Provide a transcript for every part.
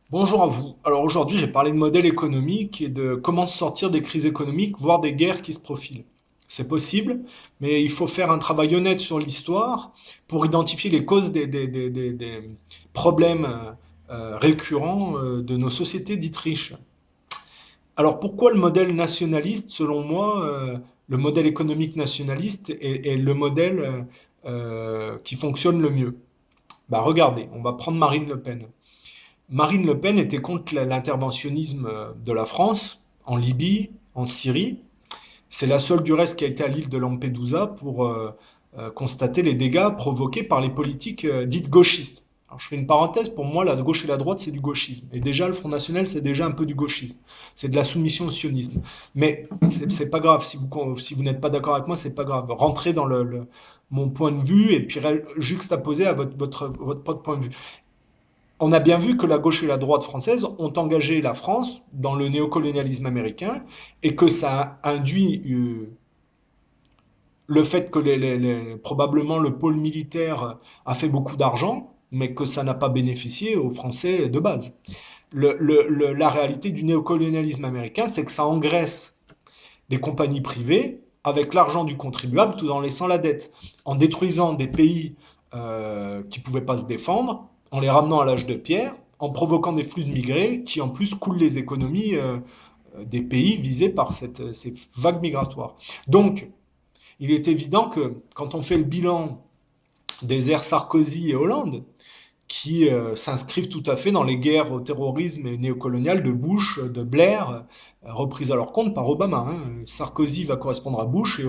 Bonjour à vous. Alors aujourd'hui, j'ai parlé de modèle économique et de comment sortir des crises économiques, voire des guerres qui se profilent. C'est possible, mais il faut faire un travail honnête sur l'histoire pour identifier les causes des problèmes récurrents de nos sociétés dites riches. Alors pourquoi le modèle nationaliste, selon moi, le modèle économique nationaliste est le modèle qui fonctionne le mieux? Bah regardez, on va prendre Marine Le Pen. Marine Le Pen était contre l'interventionnisme de la France en Libye, en Syrie. C'est la seule du reste qui a été à l'île de Lampedusa pour constater les dégâts provoqués par les politiques dites gauchistes. Alors, je fais une parenthèse, pour moi, la gauche et la droite, c'est du gauchisme. Et déjà, le Front National, c'est déjà un peu du gauchisme. C'est de la soumission au sionisme. Mais c'est pas grave, si vous n'êtes pas d'accord avec moi, c'est pas grave. Rentrez dans mon point de vue et puis juxtaposez à votre propre point de vue. On a bien vu que la gauche et la droite française ont engagé la France dans le néocolonialisme américain et que ça a induit le fait que probablement le pôle militaire a fait beaucoup d'argent, mais que ça n'a pas bénéficié aux Français de base. La réalité du néocolonialisme américain, c'est que ça engraisse des compagnies privées avec l'argent du contribuable tout en laissant la dette, en détruisant des pays qui ne pouvaient pas se défendre, en les ramenant à l'âge de pierre, en provoquant des flux de migrés qui en plus coulent les économies des pays visés par ces vagues migratoires. Donc, il est évident que quand on fait le bilan des ères Sarkozy et Hollande, qui s'inscrivent tout à fait dans les guerres au terrorisme et néocolonial de Bush, de Blair, reprises à leur compte par Obama. Sarkozy va correspondre à Bush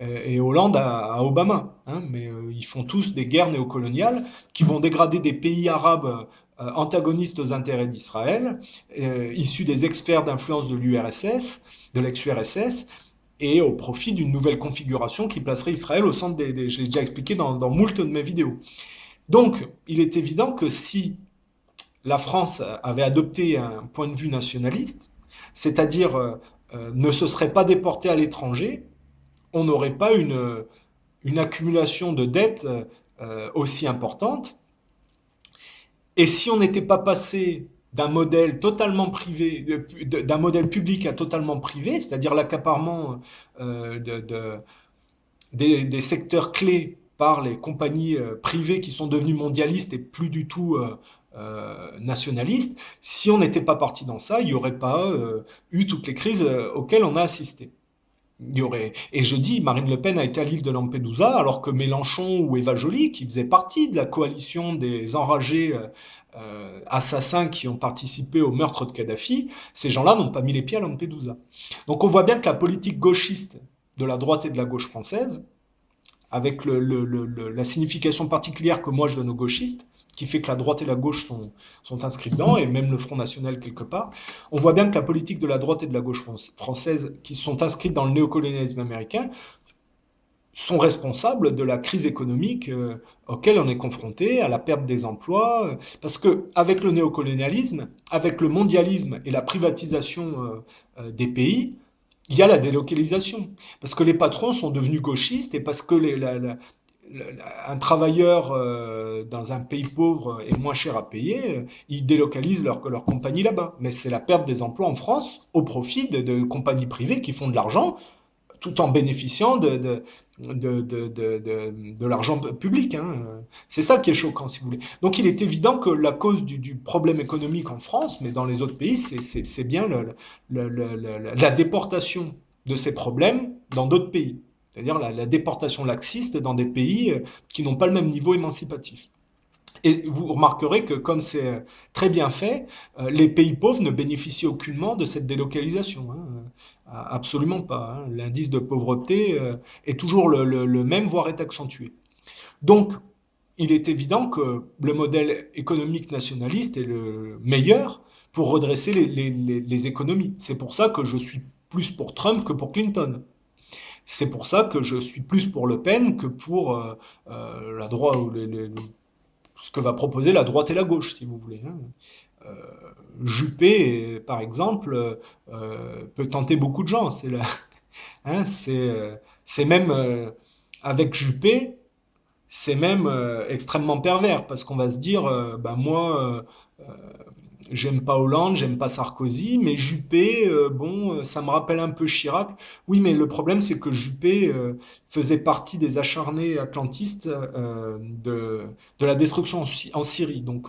et Hollande à Obama. Mais ils font tous des guerres néocoloniales qui vont dégrader des pays arabes antagonistes aux intérêts d'Israël, issus des experts d'influence de l'URSS, de l'ex-URSS, et au profit d'une nouvelle configuration qui placerait Israël au centre je l'ai déjà expliqué dans moult de mes vidéos. Donc, il est évident que si la France avait adopté un point de vue nationaliste, c'est-à-dire ne se serait pas déportée à l'étranger, on n'aurait pas une accumulation de dettes aussi importante. Et si on n'était pas passé d'un modèle totalement privé, d'un modèle public à totalement privé, c'est-à-dire l'accaparement des secteurs clés par les compagnies privées qui sont devenues mondialistes et plus du tout nationalistes, si on n'était pas parti dans ça, il n'y aurait pas eu toutes les crises auxquelles on a assisté. Il y aurait... Et je dis, Marine Le Pen a été à l'île de Lampedusa, alors que Mélenchon ou Eva Joly, qui faisaient partie de la coalition des enragés assassins qui ont participé au meurtre de Kadhafi, ces gens-là n'ont pas mis les pieds à Lampedusa. Donc on voit bien que la politique gauchiste de la droite et de la gauche française, avec la signification particulière que moi je donne aux gauchistes, qui fait que la droite et la gauche sont inscrits dedans, et même le Front National quelque part, on voit bien que la politique de la droite et de la gauche française, qui sont inscrites dans le néocolonialisme américain, sont responsables de la crise économique auquel on est confronté, à la perte des emplois, parce que avec le néocolonialisme, avec le mondialisme et la privatisation des pays, il y a la délocalisation. Parce que les patrons sont devenus gauchistes et parce que un travailleur dans un pays pauvre est moins cher à payer, ils délocalisent leur compagnie là-bas. Mais c'est la perte des emplois en France au profit de compagnies privées qui font de l'argent tout en bénéficiant de l'argent public. C'est ça qui est choquant, si vous voulez. Donc il est évident que la cause du problème économique en France, mais dans les autres pays, c'est bien la déportation de ces problèmes dans d'autres pays. C'est-à-dire la déportation laxiste dans des pays qui n'ont pas le même niveau émancipatif. Et vous remarquerez que comme c'est très bien fait, les pays pauvres ne bénéficient aucunement de cette délocalisation. Absolument pas. L'indice de pauvreté est toujours le même, voire est accentué. Donc, il est évident que le modèle économique nationaliste est le meilleur pour redresser les économies. C'est pour ça que je suis plus pour Trump que pour Clinton. C'est pour ça que je suis plus pour Le Pen que pour la droite, ce que va proposer la droite et la gauche, si vous voulez. Euh, Juppé, par exemple, peut tenter beaucoup de gens. C'est même avec Juppé, C'est même extrêmement pervers parce qu'on va se dire, bah moi, j'aime pas Hollande, j'aime pas Sarkozy, mais Juppé, bon, ça me rappelle un peu Chirac. Oui, mais le problème, c'est que Juppé faisait partie des acharnés atlantistes de la destruction en Syrie. Donc,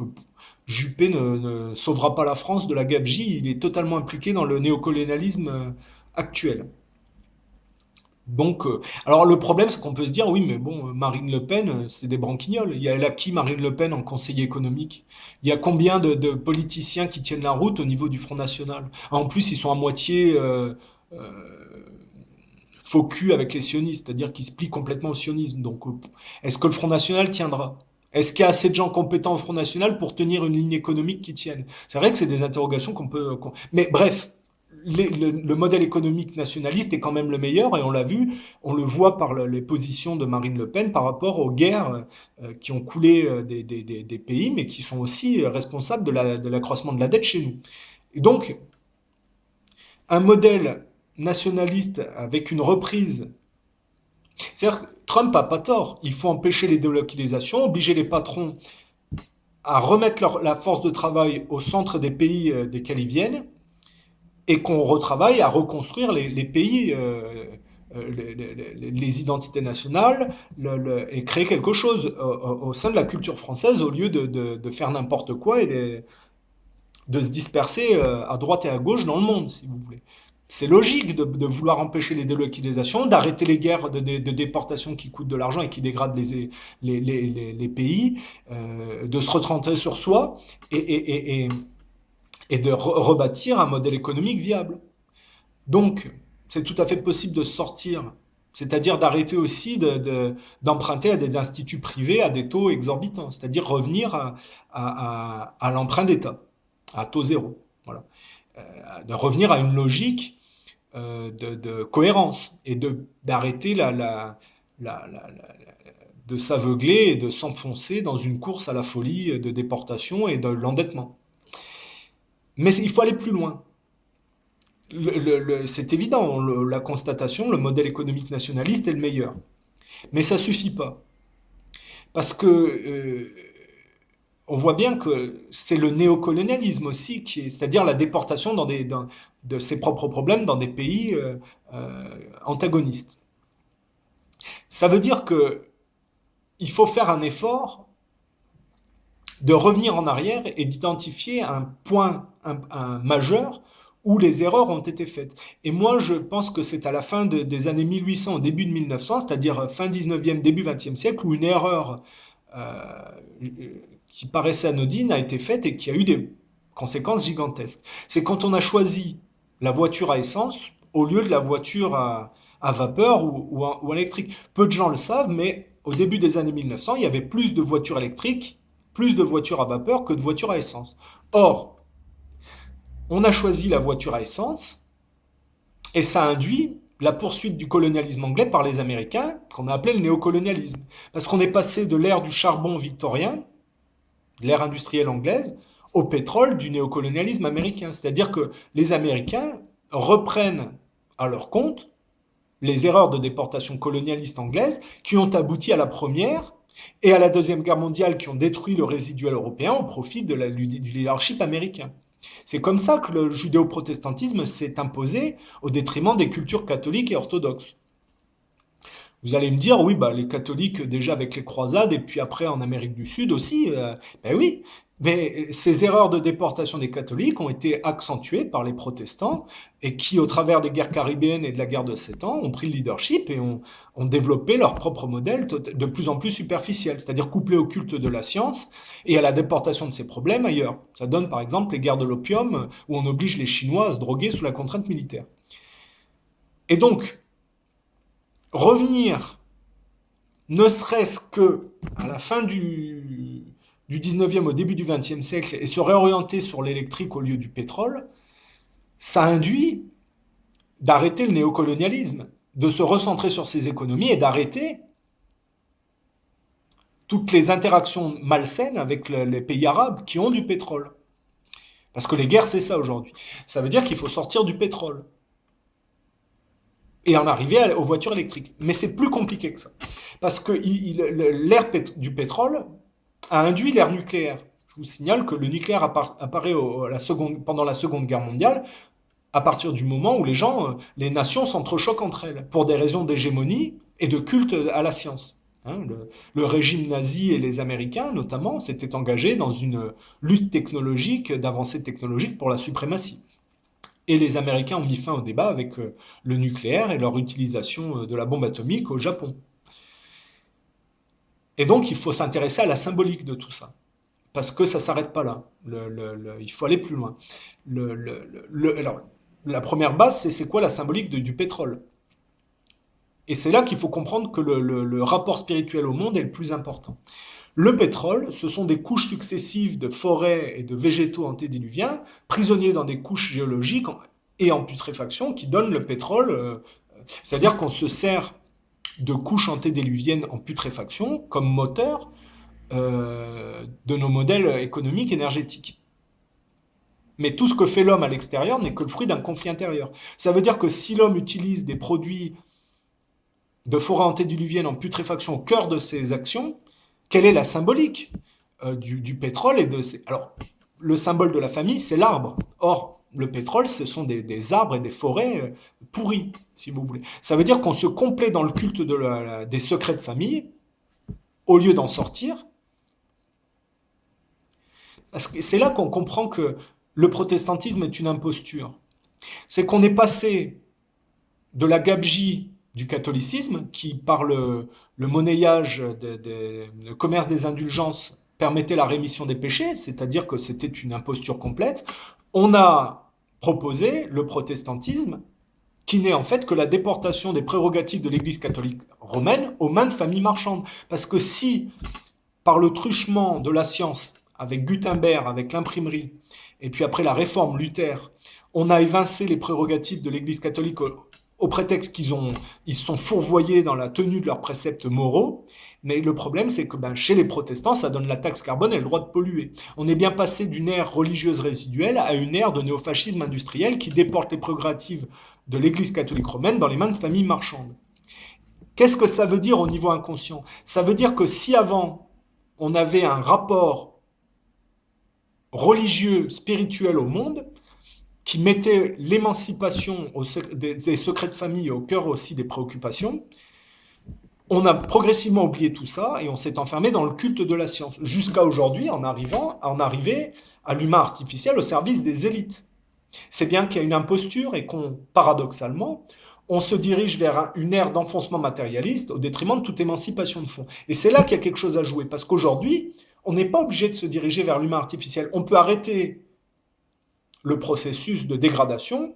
Juppé ne sauvera pas la France de la gabegie. Il est totalement impliqué dans le néocolonialisme actuel. Donc, alors le problème, c'est qu'on peut se dire, oui, mais bon, Marine Le Pen, c'est des branquignoles. Elle a qui, Marine Le Pen, en conseiller économique? Il y a combien de politiciens qui tiennent la route au niveau du Front National? En plus, ils sont à moitié euh, faux cul avec les sionistes, c'est-à-dire qu'ils se plient complètement au sionisme. Donc, est-ce que le Front National tiendra? Est-ce qu'il y a assez de gens compétents au Front National pour tenir une ligne économique qui tienne? C'est vrai que c'est des interrogations qu'on peut... Mais bref, le modèle économique nationaliste est quand même le meilleur et on l'a vu, on le voit par les positions de Marine Le Pen par rapport aux guerres qui ont coulé des pays, mais qui sont aussi responsables de l'accroissement de la dette chez nous. Et donc, un modèle nationaliste avec une reprise, c'est-à-dire que Trump n'a pas tort, il faut empêcher les délocalisations, obliger les patrons à remettre la force de travail au centre des pays desquels ils viennent, et qu'on retravaille à reconstruire les pays, les identités nationales, et créer quelque chose au sein de la culture française au lieu de faire n'importe quoi et de se disperser à droite et à gauche dans le monde, si vous voulez. C'est logique de vouloir empêcher les délocalisations, d'arrêter les guerres de déportation qui coûtent de l'argent et qui dégradent les pays, de se recentrer sur soi et de rebâtir un modèle économique viable. Donc, c'est tout à fait possible de sortir, c'est-à-dire d'arrêter aussi d'emprunter à des instituts privés à des taux exorbitants, c'est-à-dire revenir à l'emprunt d'État, à taux zéro. Voilà. De revenir à une logique de cohérence et d'arrêter de s'aveugler et de s'enfoncer dans une course à la folie de déportation et de l'endettement. Mais il faut aller plus loin. C'est évident, la constatation, le modèle économique nationaliste est le meilleur. Mais ça ne suffit pas. Parce que on voit bien que c'est le néocolonialisme aussi, c'est-à-dire la déportation de ses propres problèmes dans des pays antagonistes. Ça veut dire qu'il faut faire un effort de revenir en arrière et d'identifier un point un majeur où les erreurs ont été faites. Et moi, je pense que c'est à la fin des années 1800, au début de 1900, c'est-à-dire fin 19e, début 20e siècle, où une erreur euh, qui paraissait anodine a été faite et qui a eu des conséquences gigantesques. C'est quand on a choisi la voiture à essence au lieu de la voiture à vapeur ou électrique. Peu de gens le savent, mais au début des années 1900, il y avait plus de voitures électriques, plus de voitures à vapeur que de voitures à essence. Or, on a choisi la voiture à essence et ça induit la poursuite du colonialisme anglais par les Américains, qu'on a appelé le néocolonialisme. Parce qu'on est passé de l'ère du charbon victorien, de l'ère industrielle anglaise, au pétrole du néocolonialisme américain. C'est-à-dire que les Américains reprennent à leur compte les erreurs de déportation colonialiste anglaise qui ont abouti à la première et à la Deuxième Guerre mondiale, qui ont détruit le résiduel européen au profit du leadership américain. C'est comme ça que le judéo-protestantisme s'est imposé au détriment des cultures catholiques et orthodoxes. Vous allez me dire, oui, bah, les catholiques déjà avec les croisades et puis après en Amérique du Sud aussi, ben oui, mais ces erreurs de déportation des catholiques ont été accentuées par les protestants et qui, au travers des guerres caribéennes et de la guerre de 7 ans, ont pris le leadership et ont développé leur propre modèle de plus en plus superficiel, c'est-à-dire couplé au culte de la science et à la déportation de ces problèmes ailleurs. Ça donne par exemple les guerres de l'opium où on oblige les Chinois à se droguer sous la contrainte militaire. Et donc, revenir, ne serait-ce que à la fin du 19e, au début du 20e siècle, et se réorienter sur l'électrique au lieu du pétrole, ça induit d'arrêter le néocolonialisme, de se recentrer sur ses économies et d'arrêter toutes les interactions malsaines avec les pays arabes qui ont du pétrole. Parce que les guerres, c'est ça aujourd'hui. Ça veut dire qu'il faut sortir du pétrole. et en arriver aux voitures électriques. Mais c'est plus compliqué que ça. Parce que l'ère du pétrole a induit l'ère nucléaire. Je vous signale que le nucléaire apparaît pendant la Seconde Guerre mondiale, à partir du moment où les nations s'entrechoquent entre elles, pour des raisons d'hégémonie et de culte à la science. Hein, le régime nazi et les Américains, notamment, s'étaient engagés dans une lutte technologique, d'avancée technologique pour la suprématie. Et les Américains ont mis fin au débat avec le nucléaire et leur utilisation de la bombe atomique au Japon. Et donc, il faut s'intéresser à la symbolique de tout ça. Parce que ça ne s'arrête pas là. Il faut aller plus loin. Alors, la première base, c'est quoi la symbolique du pétrole? Et c'est là qu'il faut comprendre que le rapport spirituel au monde est le plus important. Le pétrole, ce sont des couches successives de forêts et de végétaux antédiluviens, prisonniers dans des couches géologiques et en putréfaction, qui donnent le pétrole. C'est-à-dire qu'on se sert de couches antédiluviennes en putréfaction comme moteur de nos modèles économiques énergétiques. Mais tout ce que fait l'homme à l'extérieur n'est que le fruit d'un conflit intérieur. Ça veut dire que si l'homme utilise des produits de forêts antédiluviennes en putréfaction au cœur de ses actions, quelle est la symbolique du pétrole Alors, le symbole de la famille, c'est l'arbre. Or, le pétrole, ce sont des arbres et des forêts pourris, si vous voulez. Ça veut dire qu'on se complaît dans le culte des secrets de famille, au lieu d'en sortir. Parce que c'est là qu'on comprend que le protestantisme est une imposture. C'est qu'on est passé de la gabegie du catholicisme, qui, par le monnayage, le commerce des indulgences, permettait la rémission des péchés, c'est-à-dire que c'était une imposture complète, on a proposé le protestantisme, qui n'est en fait que la déportation des prérogatives de l'Église catholique romaine aux mains de familles marchandes. Parce que si, par le truchement de la science, avec Gutenberg, avec l'imprimerie, et puis après la réforme Luther, on a évincé les prérogatives de l'Église catholique au prétexte qu'ils sont fourvoyés dans la tenue de leurs préceptes moraux. Mais le problème, c'est que chez les protestants, ça donne la taxe carbone et le droit de polluer. On est bien passé d'une ère religieuse résiduelle à une ère de néofascisme industriel qui déporte les prérogatives de l'Église catholique romaine dans les mains de familles marchandes. Qu'est-ce que ça veut dire au niveau inconscient? Ça veut dire que si avant, on avait un rapport religieux, spirituel au monde, qui mettait l'émancipation des secrets de famille au cœur aussi des préoccupations, on a progressivement oublié tout ça et on s'est enfermé dans le culte de la science, jusqu'à aujourd'hui en arriver à l'humain artificiel au service des élites. C'est bien qu'il y a une imposture et paradoxalement, on se dirige vers une ère d'enfoncement matérialiste au détriment de toute émancipation de fond. Et c'est là qu'il y a quelque chose à jouer, parce qu'aujourd'hui, on n'est pas obligé de se diriger vers l'humain artificiel. On peut arrêter le processus de dégradation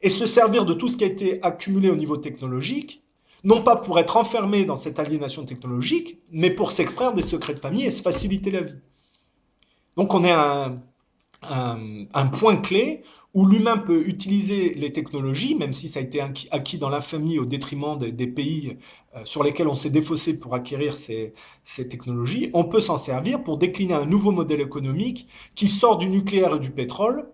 et se servir de tout ce qui a été accumulé au niveau technologique, non pas pour être enfermé dans cette aliénation technologique, mais pour s'extraire des secrets de famille et se faciliter la vie. Donc on est à un point clé où l'humain peut utiliser les technologies, même si ça a été acquis dans l'infamie au détriment des pays sur lesquels on s'est défaussé pour acquérir ces technologies, on peut s'en servir pour décliner un nouveau modèle économique qui sort du nucléaire et du pétrole,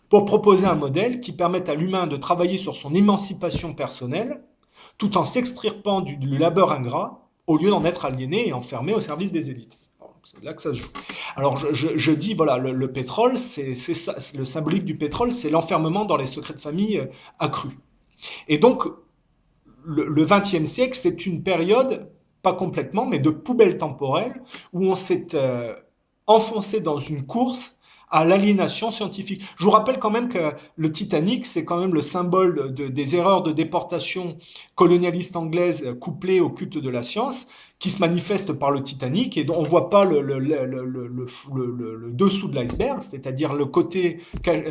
pour proposer un modèle qui permette à l'humain de travailler sur son émancipation personnelle, tout en s'extirpant du labeur ingrat, au lieu d'en être aliéné et enfermé au service des élites. C'est là que ça se joue. Alors je dis, voilà, le pétrole, c'est ça, le symbolique du pétrole, c'est l'enfermement dans les secrets de famille accrus. Et donc, le XXe siècle, c'est une période, pas complètement, mais de poubelle temporelle, où on s'est enfoncé dans une course à l'aliénation scientifique. Je vous rappelle quand même que le Titanic, c'est quand même le symbole des erreurs de déportation colonialiste anglaise couplées au culte de la science, qui se manifeste par le Titanic et dont on ne voit pas le dessous de l'iceberg, c'est-à-dire le côté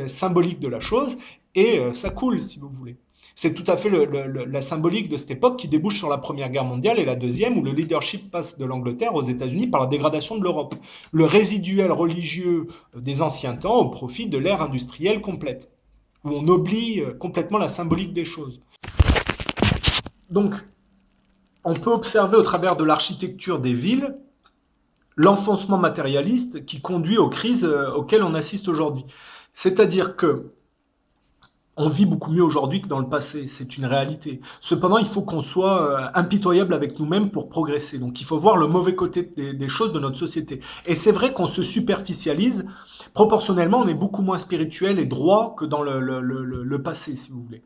symbolique de la chose, et ça coule, si vous voulez. C'est tout à fait la symbolique de cette époque qui débouche sur la Première Guerre mondiale et la Deuxième, où le leadership passe de l'Angleterre aux États-Unis par la dégradation de l'Europe. Le résiduel religieux des anciens temps au profit de l'ère industrielle complète, où on oublie complètement la symbolique des choses. Donc, on peut observer au travers de l'architecture des villes l'enfoncement matérialiste qui conduit aux crises auxquelles on assiste aujourd'hui. C'est-à-dire que On vit beaucoup mieux aujourd'hui que dans le passé, c'est une réalité. Cependant, il faut qu'on soit impitoyable avec nous-mêmes pour progresser. Donc il faut voir le mauvais côté des choses de notre société. Et c'est vrai qu'on se superficialise. Proportionnellement, on est beaucoup moins spirituel et droit que dans le passé, si vous voulez.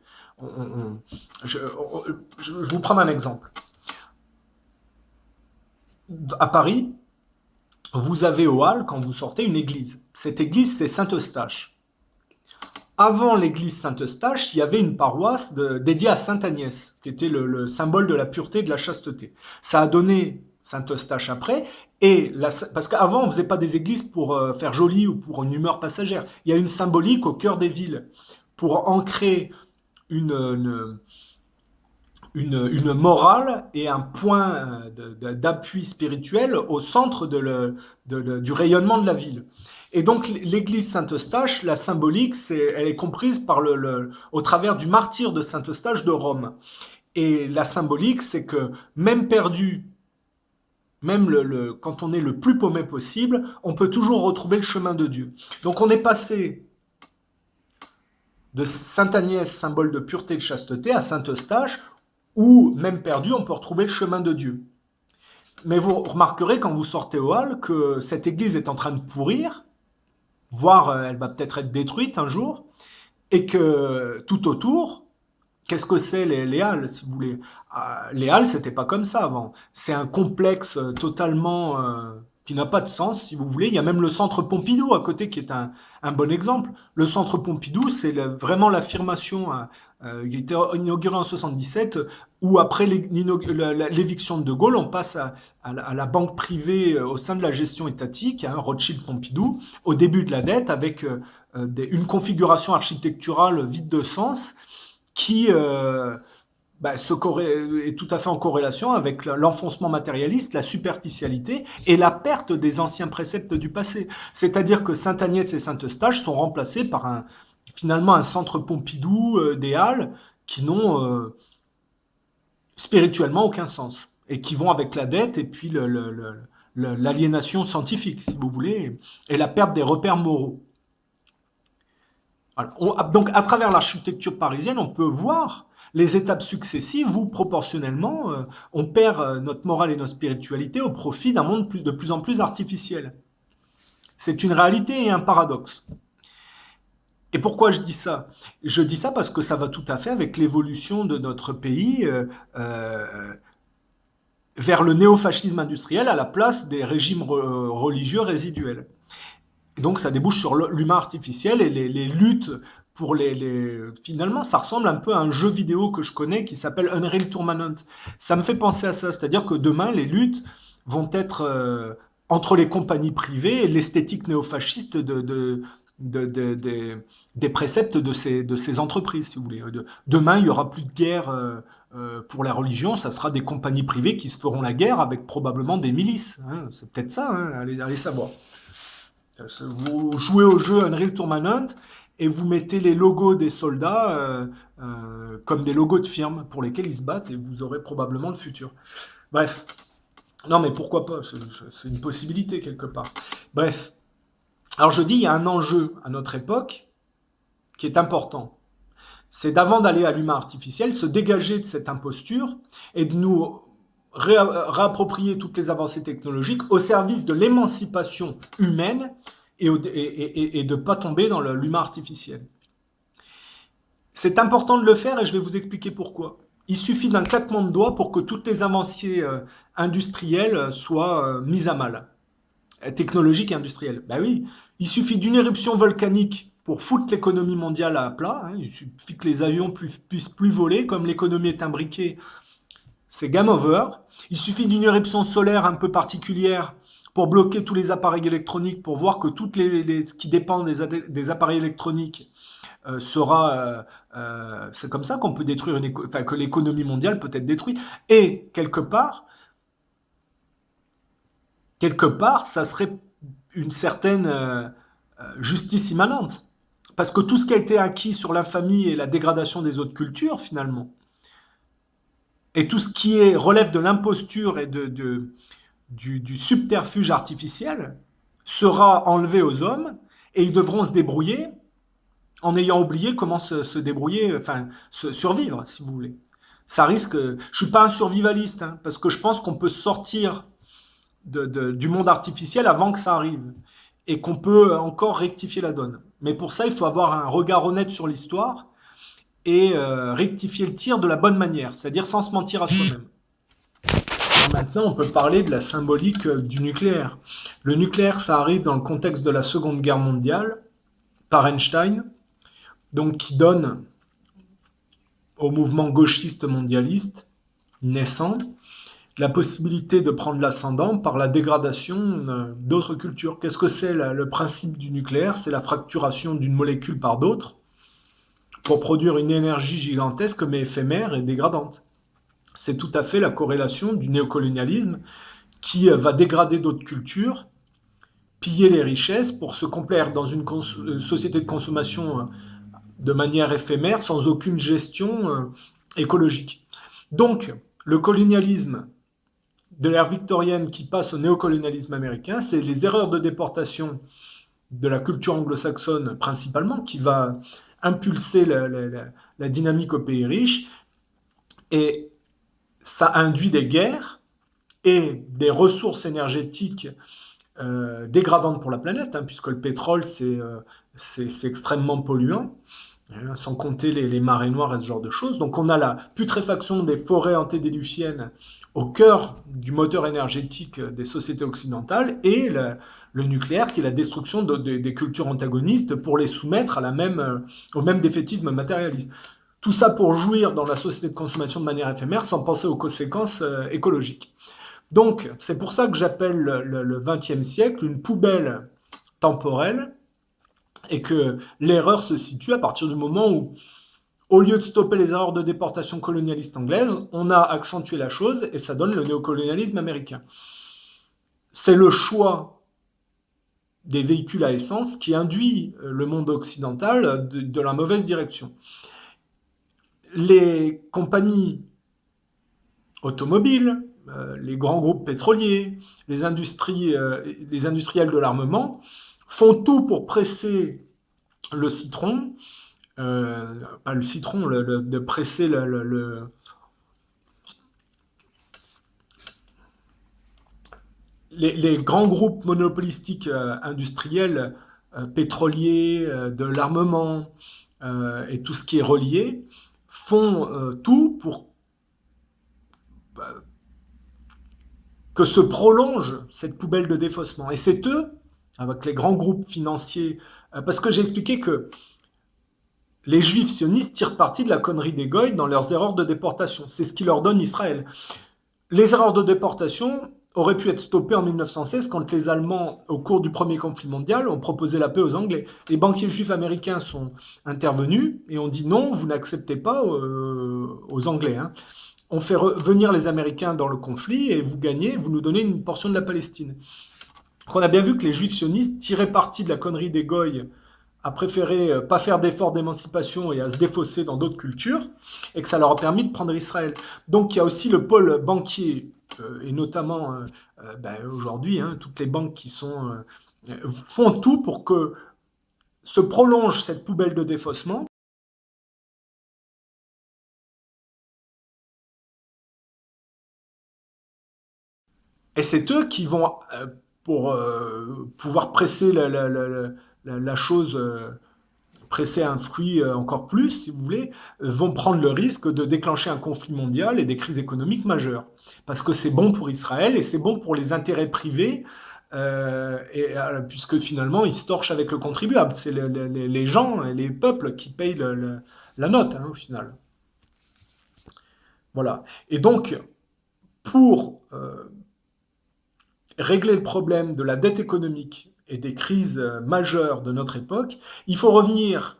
Je, je vous prends un exemple. À Paris, vous avez au hall, quand vous sortez, une église. Cette église, c'est Saint-Eustache. Avant l'église Saint-Eustache, il y avait une paroisse dédiée à Sainte Agnès, qui était le symbole de la pureté et de la chasteté. Ça a donné Saint-Eustache après, parce qu'avant, on ne faisait pas des églises pour faire joli ou pour une humeur passagère. Il y a une symbolique au cœur des villes pour ancrer une, une morale et un point d'appui spirituel au centre du rayonnement de la ville. Et donc l'église Saint-Eustache, la symbolique, elle est comprise au travers du martyre de Saint-Eustache de Rome. Et la symbolique, c'est que même perdu, même quand on est le plus paumé possible, on peut toujours retrouver le chemin de Dieu. Donc on est passé de Sainte Agnès, symbole de pureté et de chasteté, à Saint-Eustache, où, même perdu, on peut retrouver le chemin de Dieu. Mais vous remarquerez quand vous sortez au hall que cette église est en train de pourrir, voire elle va peut-être être détruite un jour, et que tout autour, qu'est-ce que c'est les halles, si vous voulez? Les halles, c'était pas comme ça avant. C'est un complexe totalement qui n'a pas de sens, si vous voulez. Il y a même le centre Pompidou à côté qui est un bon exemple. Le centre Pompidou, c'est vraiment l'affirmation qui a été inauguré en 77, où après l'éviction de De Gaulle, on passe à la banque privée au sein de la gestion étatique, hein, Rothschild Pompidou, au début de la dette, avec une configuration architecturale vide de sens qui est tout à fait en corrélation avec l'enfoncement matérialiste, la superficialité et la perte des anciens préceptes du passé. C'est-à-dire que Sainte-Agnès et Saint-Eustache sont remplacés par finalement un centre Pompidou, des halles qui n'ont spirituellement aucun sens et qui vont avec la dette et puis l'aliénation scientifique, si vous voulez, et la perte des repères moraux. Donc, à travers l'architecture parisienne, on peut voir les étapes successives où, proportionnellement, on perd notre morale et notre spiritualité au profit d'un monde de plus en plus artificiel. C'est une réalité et un paradoxe. Et pourquoi je dis ça? Je dis ça parce que ça va tout à fait avec l'évolution de notre pays vers le néofascisme industriel à la place des régimes religieux résiduels. Et donc ça débouche sur l'humain artificiel et les luttes pour Finalement, ça ressemble un peu à un jeu vidéo que je connais qui s'appelle Unreal Tournament. Ça me fait penser à ça, c'est-à-dire que demain, les luttes vont être entre les compagnies privées et l'esthétique néofasciste des préceptes de ces entreprises, si vous voulez. Demain, il n'y aura plus de guerre pour la religion, ça sera des compagnies privées qui se feront la guerre avec probablement des milices. Hein. C'est peut-être ça, hein, allez savoir. Vous jouez au jeu Unreal Tournament et vous mettez les logos des soldats comme des logos de firmes pour lesquels ils se battent et vous aurez probablement le futur. Bref. Non, mais pourquoi pas? C'est une possibilité quelque part. Bref. Alors je dis, il y a un enjeu à notre époque qui est important. C'est d'avant d'aller à l'humain artificiel, se dégager de cette imposture et de nous réapproprier toutes les avancées technologiques au service de l'émancipation humaine et de ne pas tomber dans l'humain artificiel. C'est important de le faire et je vais vous expliquer pourquoi. Il suffit d'un claquement de doigts pour que toutes les avancées industrielles soient mises à mal. Technologiques et industrielles. Ben oui, il suffit d'une éruption volcanique pour foutre l'économie mondiale à plat. Hein. Il suffit que les avions puissent plus voler, comme l'économie est imbriquée, c'est game over. Il suffit d'une éruption solaire un peu particulière pour bloquer tous les appareils électroniques, pour voir que ce qui dépend des appareils électroniques sera... c'est comme ça qu'on peut détruire que l'économie mondiale peut être détruite. Et quelque part, ça serait une certaine justice immanente. Parce que tout ce qui a été acquis sur l'infamie et la dégradation des autres cultures, finalement, et tout ce qui relève de l'imposture et du subterfuge artificiel, sera enlevé aux hommes, et ils devront se débrouiller en ayant oublié comment se débrouiller, enfin, survivre, si vous voulez. Ça risque. Je suis pas un survivaliste, hein, parce que je pense qu'on peut sortir du monde artificiel avant que ça arrive et qu'on peut encore rectifier la donne. Mais pour ça, il faut avoir un regard honnête sur l'histoire et rectifier le tir de la bonne manière, c'est-à-dire sans se mentir à soi-même. Maintenant, on peut parler de la symbolique du nucléaire. Le nucléaire, ça arrive dans le contexte de la Seconde Guerre mondiale, par Einstein, donc qui donne au mouvement gauchiste mondialiste naissant la possibilité de prendre l'ascendant par la dégradation d'autres cultures. Qu'est-ce que c'est le principe du nucléaire? C'est la fracturation d'une molécule par d'autres pour produire une énergie gigantesque mais éphémère et dégradante. C'est tout à fait la corrélation du néocolonialisme qui va dégrader d'autres cultures, piller les richesses pour se complaire dans une société de consommation de manière éphémère, sans aucune gestion écologique. Donc, le colonialisme de l'ère victorienne qui passe au néocolonialisme américain, c'est les erreurs de déportation de la culture anglo-saxonne principalement qui va impulser la dynamique aux pays riches, et ça induit des guerres et des ressources énergétiques dégradantes pour la planète, hein, puisque le pétrole, c'est extrêmement polluant, hein, sans compter les marées noires et ce genre de choses. Donc on a la putréfaction des forêts antédiluviennes au cœur du moteur énergétique des sociétés occidentales, et le nucléaire qui est la destruction des cultures antagonistes pour les soumettre au même défaitisme matérialiste. Tout ça pour jouir dans la société de consommation de manière éphémère sans penser aux conséquences écologiques. Donc, c'est pour ça que j'appelle le XXe siècle une poubelle temporelle, et que l'erreur se situe à partir du moment où, au lieu de stopper les erreurs de déportation colonialiste anglaise, on a accentué la chose et ça donne le néocolonialisme américain. C'est le choix des véhicules à essence qui induit le monde occidental de la mauvaise direction. Les compagnies automobiles, les grands groupes pétroliers, les industriels de l'armement font tout pour presser le citron, pas le citron, de presser les grands groupes monopolistiques industriels, pétroliers, de l'armement et tout ce qui est relié, font tout pour que se prolonge cette poubelle de défaussement. Et c'est eux, avec les grands groupes financiers, parce que j'ai expliqué que les juifs sionistes tirent parti de la connerie des Goïs dans leurs erreurs de déportation. C'est ce qui leur donne Israël. Les erreurs de déportation auraient pu être stoppées en 1916 quand les Allemands, au cours du premier conflit mondial, ont proposé la paix aux Anglais. Les banquiers juifs américains sont intervenus et ont dit non, vous n'acceptez pas aux Anglais. Hein. On fait venir les Américains dans le conflit et vous gagnez, vous nous donnez une portion de la Palestine. Donc on a bien vu que les juifs sionistes tiraient parti de la connerie des Goïs, à préférer pas faire d'efforts d'émancipation et à se défausser dans d'autres cultures, et que ça leur a permis de prendre Israël. Donc il y a aussi le pôle banquier, et notamment aujourd'hui, hein, toutes les banques qui font tout pour que se prolonge cette poubelle de défaussement. Et c'est eux qui vont, pour pouvoir presser la chose, presser un fruit encore plus, si vous voulez, vont prendre le risque de déclencher un conflit mondial et des crises économiques majeures. Parce que c'est bon pour Israël et c'est bon pour les intérêts privés, puisque finalement, ils se torchent avec le contribuable. C'est les gens et les peuples qui payent la note, hein, au final. Voilà. Et donc, pour régler le problème de la dette économique et des crises majeures de notre époque, il faut revenir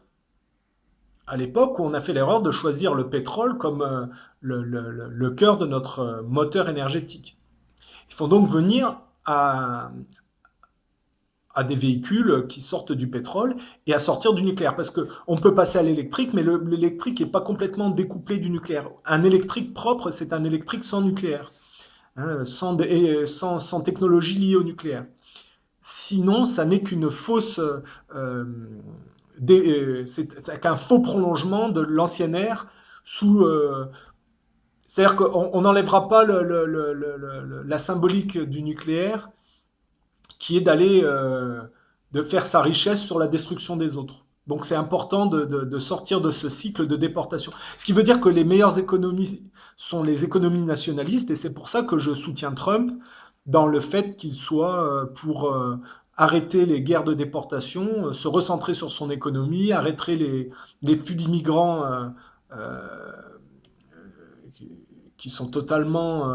à l'époque où on a fait l'erreur de choisir le pétrole comme le cœur de notre moteur énergétique. Il faut donc venir à des véhicules qui sortent du pétrole et à sortir du nucléaire. Parce qu'on peut passer à l'électrique, mais l'électrique n'est pas complètement découplé du nucléaire. Un électrique propre, c'est un électrique sans nucléaire. Hein, sans technologie liée au nucléaire. Sinon, ça n'est qu'une fausse c'est qu'un faux prolongement de l'ancienne ère sous... c'est-à-dire qu'on n'enlèvera pas la symbolique du nucléaire qui est de faire sa richesse sur la destruction des autres. Donc c'est important de sortir de ce cycle de déportation. Ce qui veut dire que les meilleures économies sont les économies nationalistes, et c'est pour ça que je soutiens Trump dans le fait qu'il soit pour arrêter les guerres de déportation, se recentrer sur son économie, arrêter les flux d'immigrants euh, qui sont totalement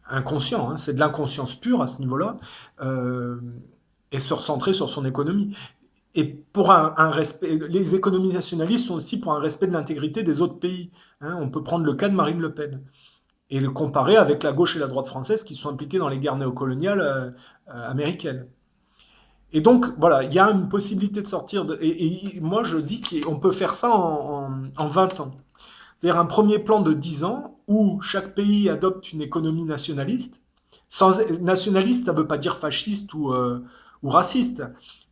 inconscients, hein, c'est de l'inconscience pure à ce niveau-là, euh, et se recentrer sur son économie. Et pour un respect, les économies nationalistes sont aussi pour un respect de l'intégrité des autres pays. Hein. On peut prendre le cas de Marine Le Pen et le comparer avec la gauche et la droite française qui sont impliquées dans les guerres néocoloniales américaines. Et donc, voilà, il y a une possibilité de sortir. Et moi, je dis qu'on peut faire ça en 20 ans. C'est-à-dire un premier plan de 10 ans où chaque pays adopte une économie nationaliste. Nationaliste, ça ne veut pas dire fasciste ou raciste.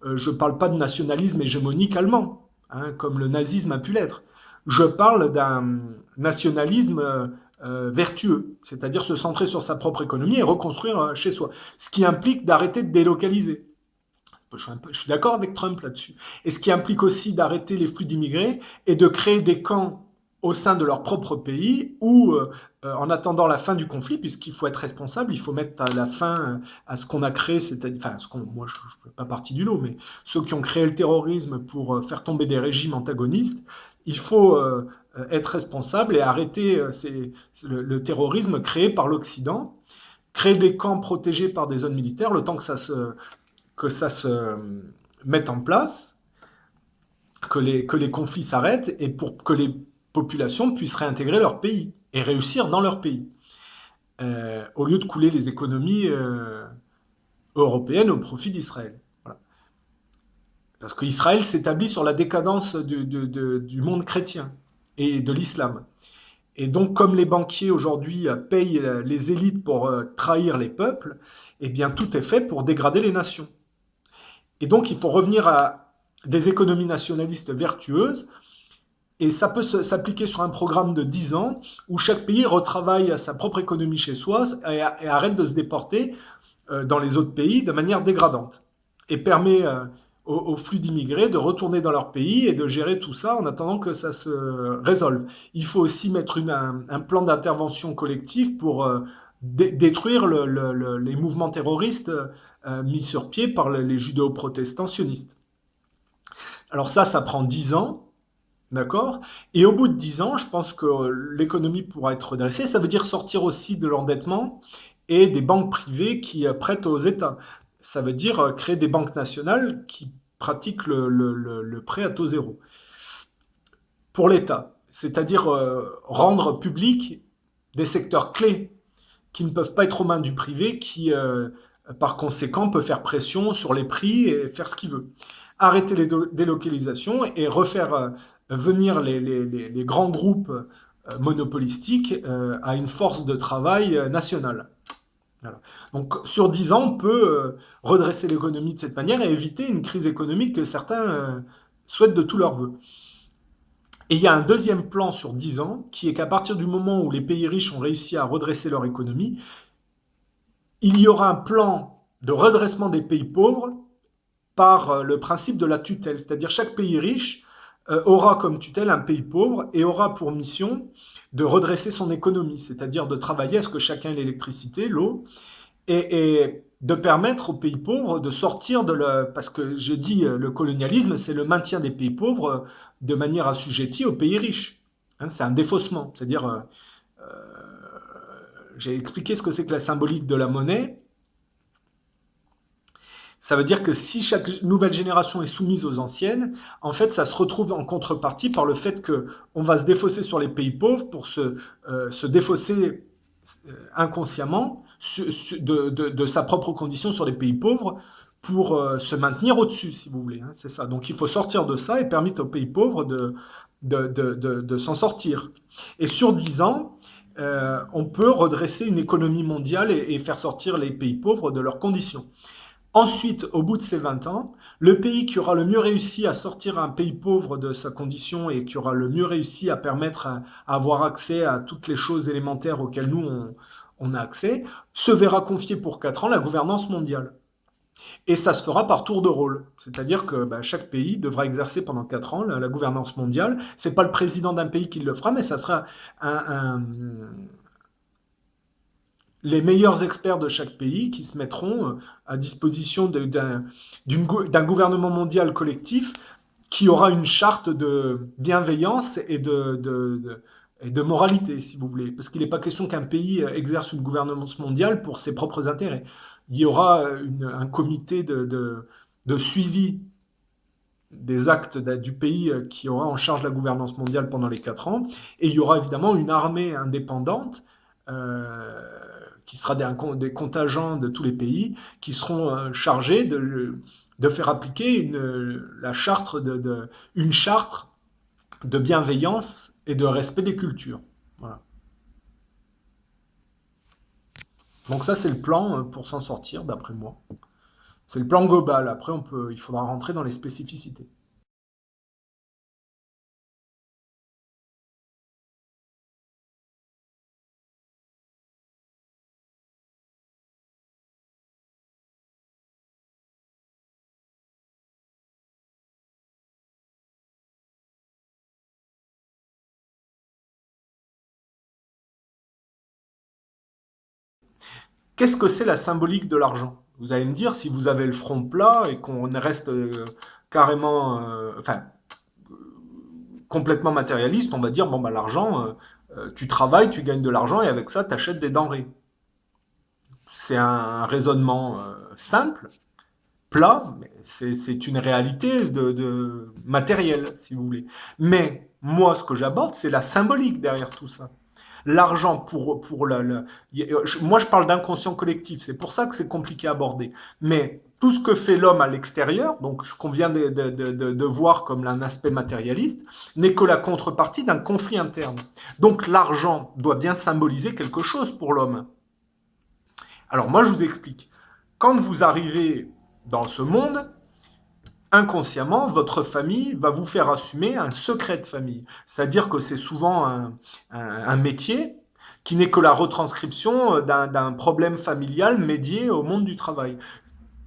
Je ne parle pas de nationalisme hégémonique allemand, hein, comme le nazisme a pu l'être. Je parle d'un nationalisme vertueux, c'est-à-dire se centrer sur sa propre économie et reconstruire chez soi. Ce qui implique d'arrêter de délocaliser. Je suis d'accord avec Trump là-dessus. Et ce qui implique aussi d'arrêter les flux d'immigrés et de créer des camps au sein de leur propre pays où, en attendant la fin du conflit, puisqu'il faut être responsable, il faut mettre à la fin à ce qu'on a créé, c'est-à-dire, enfin, moi je ne fais pas partie du lot, mais ceux qui ont créé le terrorisme pour faire tomber des régimes antagonistes, il faut être responsable et arrêter le terrorisme créé par l'Occident, créer des camps protégés par des zones militaires, le temps que ça se mette en place, que les conflits s'arrêtent et pour que les populations puissent réintégrer leur pays et réussir dans leur pays, au lieu de couler les économies européennes au profit d'Israël. Voilà. Parce qu'Israël s'établit sur la décadence du monde chrétien et de l'islam. Et donc, comme les banquiers aujourd'hui payent les élites pour trahir les peuples, eh bien, tout est fait pour dégrader les nations. Et donc, il faut revenir à des économies nationalistes vertueuses. Et ça peut s'appliquer sur un programme de 10 ans où chaque pays retravaille sa propre économie chez soi et arrête de se déporter dans les autres pays de manière dégradante. Et permet aux flux d'immigrés de retourner dans leur pays et de gérer tout ça en attendant que ça se résolve. Il faut aussi mettre un plan d'intervention collective pour détruire les mouvements terroristes mis sur pied par les judéo-protestants-sionistes. Alors ça prend 10 ans. D'accord. Et au bout de 10 ans, je pense que l'économie pourra être redressée. Ça veut dire sortir aussi de l'endettement et des banques privées qui prêtent aux États. Ça veut dire créer des banques nationales qui pratiquent le prêt à taux zéro pour l'État. C'est-à-dire rendre public des secteurs clés qui ne peuvent pas être aux mains du privé, qui par conséquent peut faire pression sur les prix et faire ce qu'il veut. Arrêter les délocalisations et refaire venir les grands groupes monopolistiques à une force de travail nationale. Voilà. Donc sur 10 ans, on peut redresser l'économie de cette manière et éviter une crise économique que certains souhaitent de tout leur vœu. Et il y a un deuxième plan sur 10 ans qui est qu'à partir du moment où les pays riches ont réussi à redresser leur économie, il y aura un plan de redressement des pays pauvres par le principe de la tutelle. C'est-à-dire chaque pays riche aura comme tutelle un pays pauvre et aura pour mission de redresser son économie, c'est-à-dire de travailler à ce que chacun ait l'électricité, l'eau, et de permettre aux pays pauvres de sortir parce que j'ai dit le colonialisme, c'est le maintien des pays pauvres de manière assujettie aux pays riches. Hein, c'est un défaussement, c'est-à-dire j'ai expliqué ce que c'est que la symbolique de la monnaie. Ça veut dire que si chaque nouvelle génération est soumise aux anciennes, en fait, ça se retrouve en contrepartie par le fait qu'on va se défausser sur les pays pauvres pour se défausser inconsciemment de sa propre condition sur les pays pauvres pour se maintenir au-dessus, si vous voulez. Hein, c'est ça. Donc il faut sortir de ça et permettre aux pays pauvres de s'en sortir. Et sur 10 ans, on peut redresser une économie mondiale et faire sortir les pays pauvres de leurs conditions. Ensuite, au bout de ces 20 ans, le pays qui aura le mieux réussi à sortir un pays pauvre de sa condition et qui aura le mieux réussi à permettre à avoir accès à toutes les choses élémentaires auxquelles nous, on a accès, se verra confier pour 4 ans la gouvernance mondiale. Et ça se fera par tour de rôle. C'est-à-dire que chaque pays devra exercer pendant 4 ans la gouvernance mondiale. Ce n'est pas le président d'un pays qui le fera, mais ça sera les meilleurs experts de chaque pays qui se mettront à disposition d'un gouvernement mondial collectif qui aura une charte de bienveillance et de moralité, si vous voulez. Parce qu'il n'est pas question qu'un pays exerce une gouvernance mondiale pour ses propres intérêts. Il y aura un comité de suivi des actes du pays qui aura en charge la gouvernance mondiale pendant les 4 ans. Et il y aura évidemment une armée indépendante qui sera des contingents de tous les pays qui seront chargés de faire appliquer une charte de bienveillance et de respect des cultures. Voilà. Donc ça, c'est le plan pour s'en sortir, d'après moi. C'est le plan global. Après, il faudra rentrer dans les spécificités. Qu'est-ce que c'est la symbolique de l'argent? Vous allez me dire, si vous avez le front plat et qu'on reste carrément, enfin, complètement matérialiste, on va dire, bon, bah, l'argent, tu travailles, tu gagnes de l'argent et avec ça, tu achètes des denrées. C'est un raisonnement simple, plat, mais c'est une réalité matérielle, si vous voulez. Mais moi, ce que j'aborde, c'est la symbolique derrière tout ça. L'argent moi, je parle d'inconscient collectif, c'est pour ça que c'est compliqué à aborder. Mais tout ce que fait l'homme à l'extérieur, donc ce qu'on vient de voir comme un aspect matérialiste, n'est que la contrepartie d'un conflit interne. Donc l'argent doit bien symboliser quelque chose pour l'homme. Alors moi, je vous explique. Quand vous arrivez dans ce monde, inconsciemment, votre famille va vous faire assumer un secret de famille. C'est-à-dire que c'est souvent un métier qui n'est que la retranscription d'un problème familial médié au monde du travail.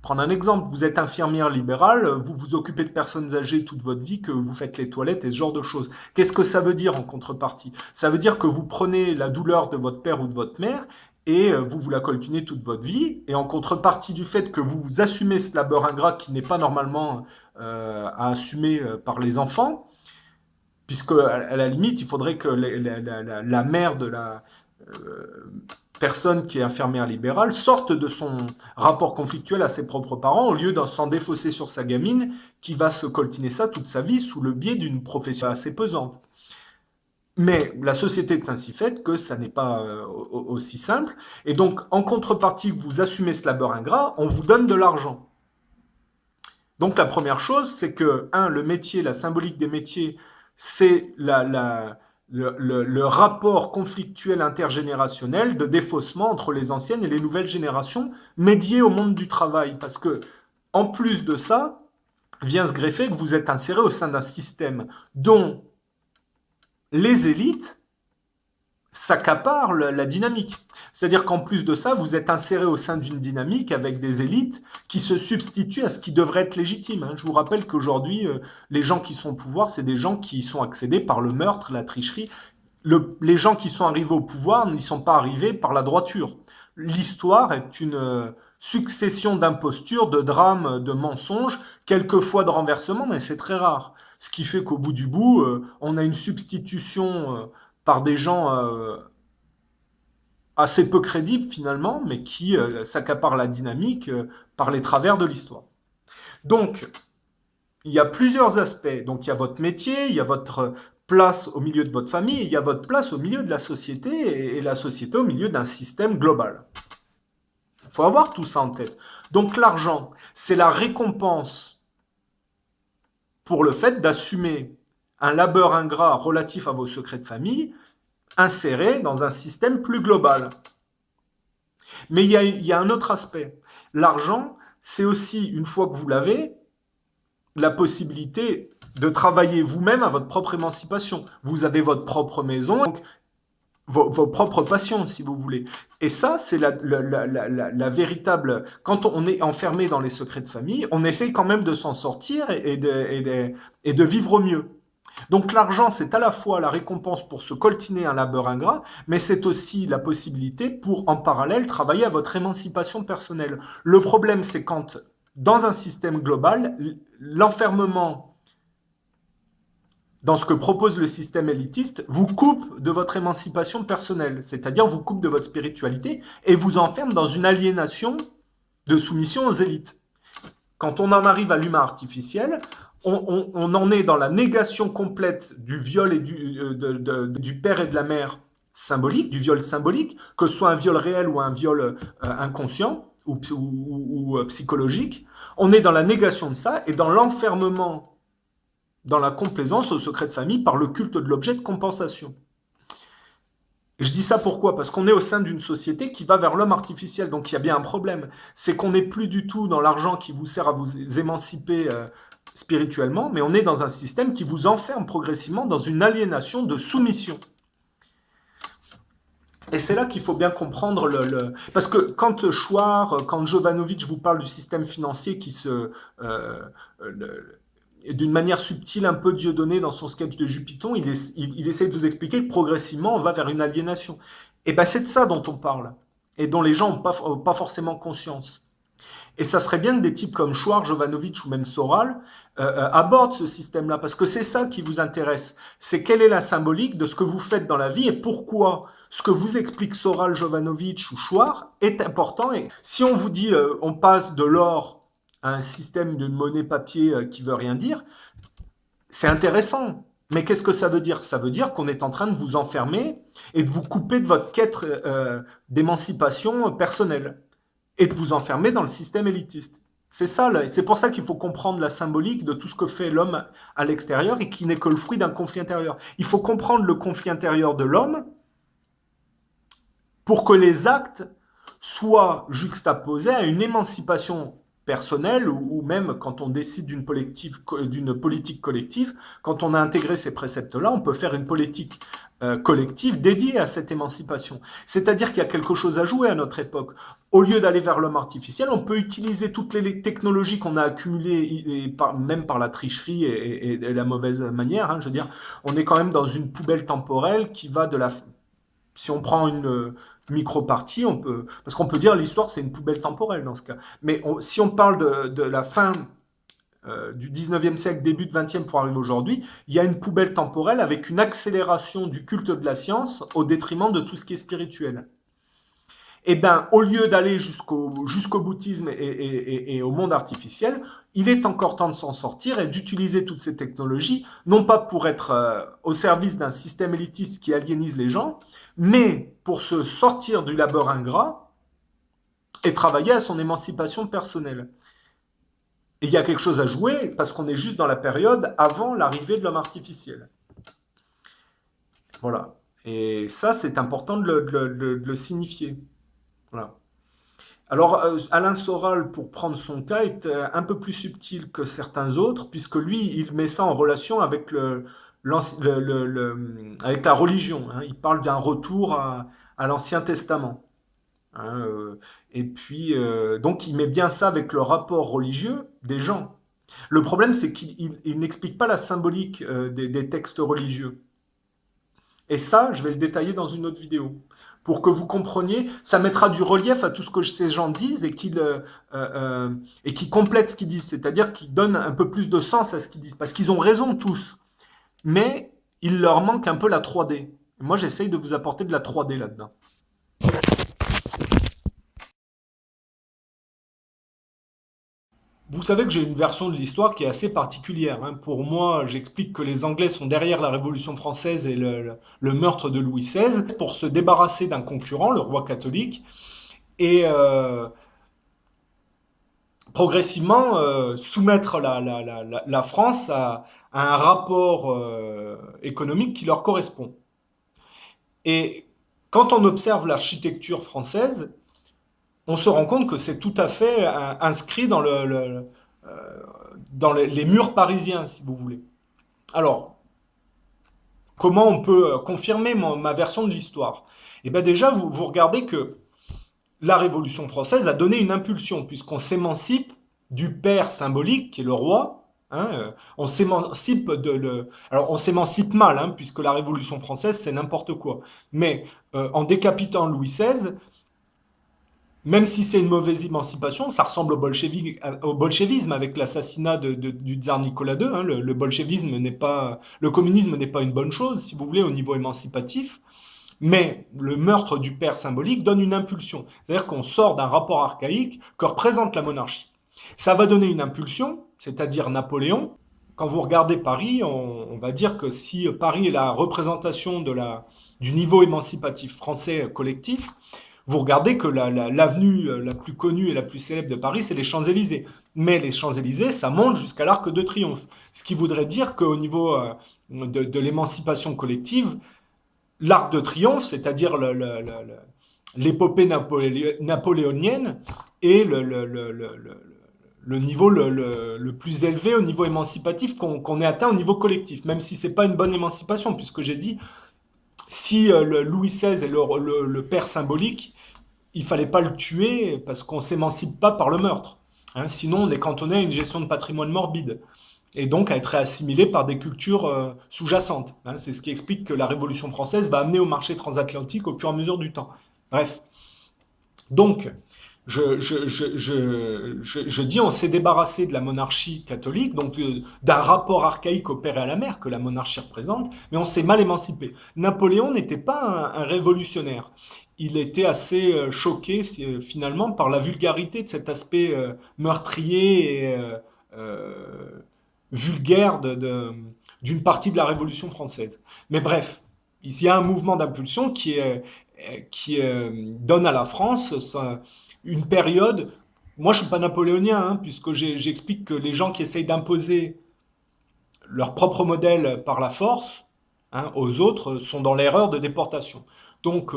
Prendre un exemple, vous êtes infirmière libérale, vous vous occupez de personnes âgées toute votre vie, que vous faites les toilettes et ce genre de choses. Qu'est-ce que ça veut dire en contrepartie? Ça veut dire que vous prenez la douleur de votre père ou de votre mère et vous la coltinez toute votre vie, et en contrepartie du fait que vous assumez ce labeur ingrat qui n'est pas normalement à assumer par les enfants, puisque à la limite, il faudrait que la mère de la personne qui est infirmière libérale sorte de son rapport conflictuel à ses propres parents, au lieu de s'en défausser sur sa gamine, qui va se coltiner ça toute sa vie sous le biais d'une profession assez pesante. Mais la société est ainsi faite que ça n'est pas aussi simple. Et donc, en contrepartie, vous assumez ce labeur ingrat, on vous donne de l'argent. Donc, la première chose, c'est que, le métier, la symbolique des métiers, c'est le rapport conflictuel intergénérationnel de défaussement entre les anciennes et les nouvelles générations, médié au monde du travail. Parce que, en plus de ça, vient se greffer que vous êtes inséré au sein d'un système dont les élites s'accaparent la dynamique. C'est-à-dire qu'en plus de ça, vous êtes inséré au sein d'une dynamique avec des élites qui se substituent à ce qui devrait être légitime. Je vous rappelle qu'aujourd'hui, les gens qui sont au pouvoir, c'est des gens qui sont accédés par le meurtre, la tricherie. Les gens qui sont arrivés au pouvoir n'y sont pas arrivés par la droiture. L'histoire est une succession d'impostures, de drames, de mensonges, quelquefois de renversements, mais c'est très rare. Ce qui fait qu'au bout du bout, on a une substitution par des gens assez peu crédibles finalement, mais qui s'accaparent la dynamique par les travers de l'histoire. Donc, il y a plusieurs aspects. Donc, il y a votre métier, il y a votre place au milieu de votre famille, il y a votre place au milieu de la société, et la société au milieu d'un système global. Il faut avoir tout ça en tête. Donc, l'argent, c'est la récompense pour le fait d'assumer un labeur ingrat relatif à vos secrets de famille, inséré dans un système plus global. Mais il y a un autre aspect. L'argent, c'est aussi, une fois que vous l'avez, la possibilité de travailler vous-même à votre propre émancipation. Vous avez votre propre maison, donc vos propres passions, si vous voulez. Et ça, c'est la véritable... Quand on est enfermé dans les secrets de famille, on essaye quand même de s'en sortir et de vivre mieux. Donc l'argent, c'est à la fois la récompense pour se coltiner un labeur ingrat, mais c'est aussi la possibilité pour, en parallèle, travailler à votre émancipation personnelle. Le problème, c'est quand, dans un système global, l'enfermement dans ce que propose le système élitiste, vous coupe de votre émancipation personnelle, c'est-à-dire vous coupe de votre spiritualité et vous enferme dans une aliénation de soumission aux élites. Quand on en arrive à l'humain artificiel, on en est dans la négation complète du viol et du père et de la mère symbolique, du viol symbolique, que ce soit un viol réel ou un viol inconscient ou psychologique. On est dans la négation de ça et dans l'enfermement dans la complaisance au secret de famille par le culte de l'objet de compensation. Je dis ça pourquoi? Parce qu'on est au sein d'une société qui va vers l'homme artificiel, donc il y a bien un problème. C'est qu'on n'est plus du tout dans l'argent qui vous sert à vous émanciper spirituellement, mais on est dans un système qui vous enferme progressivement dans une aliénation de soumission. Et c'est là qu'il faut bien comprendre Parce que quand Chouard, quand Jovanovic vous parle du système financier qui se... d'une manière subtile, un peu Dieudonné dans son sketch de Jupiton, il essaie de vous expliquer que progressivement, on va vers une aliénation. Et bien, c'est de ça dont on parle, et dont les gens n'ont pas forcément conscience. Et ça serait bien que des types comme Chouard, Jovanovic ou même Soral abordent ce système-là, parce que c'est ça qui vous intéresse. C'est quelle est la symbolique de ce que vous faites dans la vie et pourquoi ce que vous explique Soral, Jovanovic ou Chouard est important. Et si on vous dit on passe de l'or à un système d'une monnaie papier qui veut rien dire, c'est intéressant. Mais qu'est-ce que ça veut dire? Ça veut dire qu'on est en train de vous enfermer et de vous couper de votre quête d'émancipation personnelle et de vous enfermer dans le système élitiste. C'est ça, c'est pour ça qu'il faut comprendre la symbolique de tout ce que fait l'homme à l'extérieur et qui n'est que le fruit d'un conflit intérieur. Il faut comprendre le conflit intérieur de l'homme pour que les actes soient juxtaposés à une émancipation personnelle ou même quand on décide d'une politique collective, quand on a intégré ces préceptes-là, on peut faire une politique collective dédiée à cette émancipation. C'est-à-dire qu'il y a quelque chose à jouer à notre époque. Au lieu d'aller vers l'homme artificiel, on peut utiliser toutes les technologies qu'on a accumulées, même par la tricherie et la mauvaise manière. Hein, je veux dire, on est quand même dans une poubelle temporelle qui va de la... Si on prend une micro-partie, parce qu'on peut dire l'histoire c'est une poubelle temporelle dans ce cas. Mais si on parle de la fin du 19e siècle, début du 20e pour arriver aujourd'hui, il y a une poubelle temporelle avec une accélération du culte de la science au détriment de tout ce qui est spirituel. Eh bien, au lieu d'aller jusqu'au bouddhisme et au monde artificiel, il est encore temps de s'en sortir et d'utiliser toutes ces technologies, non pas pour être au service d'un système élitiste qui aliénise les gens, mais pour se sortir du labeur ingrat et travailler à son émancipation personnelle. Et il y a quelque chose à jouer parce qu'on est juste dans la période avant l'arrivée de l'homme artificiel. Voilà. Et ça, c'est important de le signifier. Voilà. Alors, Alain Soral, pour prendre son cas, est un peu plus subtil que certains autres, puisque lui, il met ça en relation avec, avec la religion. Hein. Il parle d'un retour à l'Ancien Testament. Hein, et puis, donc, il met bien ça avec le rapport religieux des gens. Le problème, c'est qu'il n'explique pas la symbolique des textes religieux. Et ça, je vais le détailler dans une autre vidéo. Pour que vous compreniez, ça mettra du relief à tout ce que ces gens disent et qui complètent ce qu'ils disent, c'est-à-dire qu'ils donnent un peu plus de sens à ce qu'ils disent, parce qu'ils ont raison tous, mais il leur manque un peu la 3D. Moi, j'essaye de vous apporter de la 3D là-dedans. Vous savez que j'ai une version de l'histoire qui est assez particulière. Hein. Pour moi, j'explique que les Anglais sont derrière la Révolution française et le meurtre de Louis XVI pour se débarrasser d'un concurrent, le roi catholique, et progressivement soumettre la France à un rapport économique qui leur correspond. Et quand on observe l'architecture française, on se rend compte que c'est tout à fait inscrit dans dans les murs parisiens, si vous voulez. Alors, comment on peut confirmer ma version de l'histoire? Eh bien déjà, vous regardez que la Révolution française a donné une impulsion, puisqu'on s'émancipe du père symbolique, qui est le roi. Hein, on s'émancipe alors on s'émancipe mal, hein, puisque la Révolution française, c'est n'importe quoi. Mais en décapitant Louis XVI, même si c'est une mauvaise émancipation, ça ressemble au bolchevisme avec l'assassinat du tsar Nicolas II. Hein. Le bolchevisme n'est pas, le communisme n'est pas une bonne chose, si vous voulez, au niveau émancipatif. Mais le meurtre du père symbolique donne une impulsion. C'est-à-dire qu'on sort d'un rapport archaïque que représente la monarchie. Ça va donner une impulsion, c'est-à-dire Napoléon. Quand vous regardez Paris, on va dire que si Paris est la représentation du niveau émancipatif français collectif, vous regardez que l'avenue la plus connue et la plus célèbre de Paris, c'est les Champs-Élysées. Mais les Champs-Élysées, ça monte jusqu'à l'Arc de Triomphe. Ce qui voudrait dire qu'au niveau de l'émancipation collective, l'Arc de Triomphe, c'est-à-dire l'épopée napoléonienne, est le niveau le plus élevé au niveau émancipatif qu'on ait atteint au niveau collectif, même si ce n'est pas une bonne émancipation, puisque j'ai dit, si Louis XVI est le père symbolique, il ne fallait pas le tuer parce qu'on ne s'émancipe pas par le meurtre. Hein, sinon, on est cantonné à une gestion de patrimoine morbide et donc à être assimilé par des cultures sous-jacentes. Hein, c'est ce qui explique que la Révolution française va amener au marché transatlantique au fur et à mesure du temps. Bref. Donc, je dis on s'est débarrassé de la monarchie catholique, donc d'un rapport archaïque au père et à la mère que la monarchie représente, mais on s'est mal émancipé. Napoléon n'était pas un révolutionnaire. Il était assez choqué finalement par la vulgarité de cet aspect meurtrier et vulgaire d'une partie de la Révolution française. Mais bref, il y a un mouvement d'impulsion qui donne à la France une période. Moi, je ne suis pas napoléonien, hein, puisque j'explique que les gens qui essayent d'imposer leur propre modèle par la force, hein, aux autres sont dans l'erreur de déportation. Donc,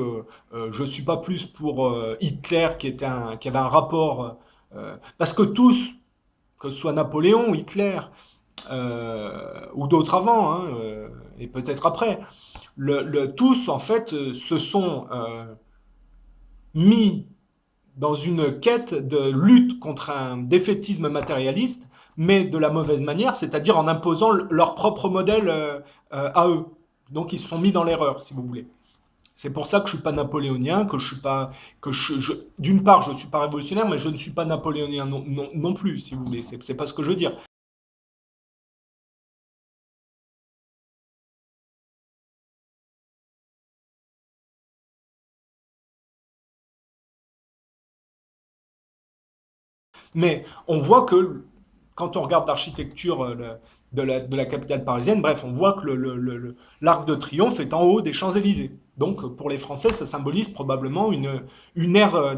je ne suis pas plus pour Hitler qui avait un rapport. Parce que tous, que ce soit Napoléon, Hitler, ou d'autres avant, hein, et peut-être après, tous, en fait, se sont mis dans une quête de lutte contre un défaitisme matérialiste, mais de la mauvaise manière, c'est-à-dire en imposant leur propre modèle à eux. Donc ils se sont mis dans l'erreur, si vous voulez. C'est pour ça que je ne suis pas napoléonien, que je suis pas, d'une part, je ne suis pas révolutionnaire, mais je ne suis pas napoléonien non plus, si vous voulez. C'est pas ce que je veux dire. Mais on voit que quand on regarde l'architecture de la capitale parisienne, bref, on voit que l'Arc de Triomphe est en haut des Champs-Élysées. Donc pour les Français, ça symbolise probablement une ère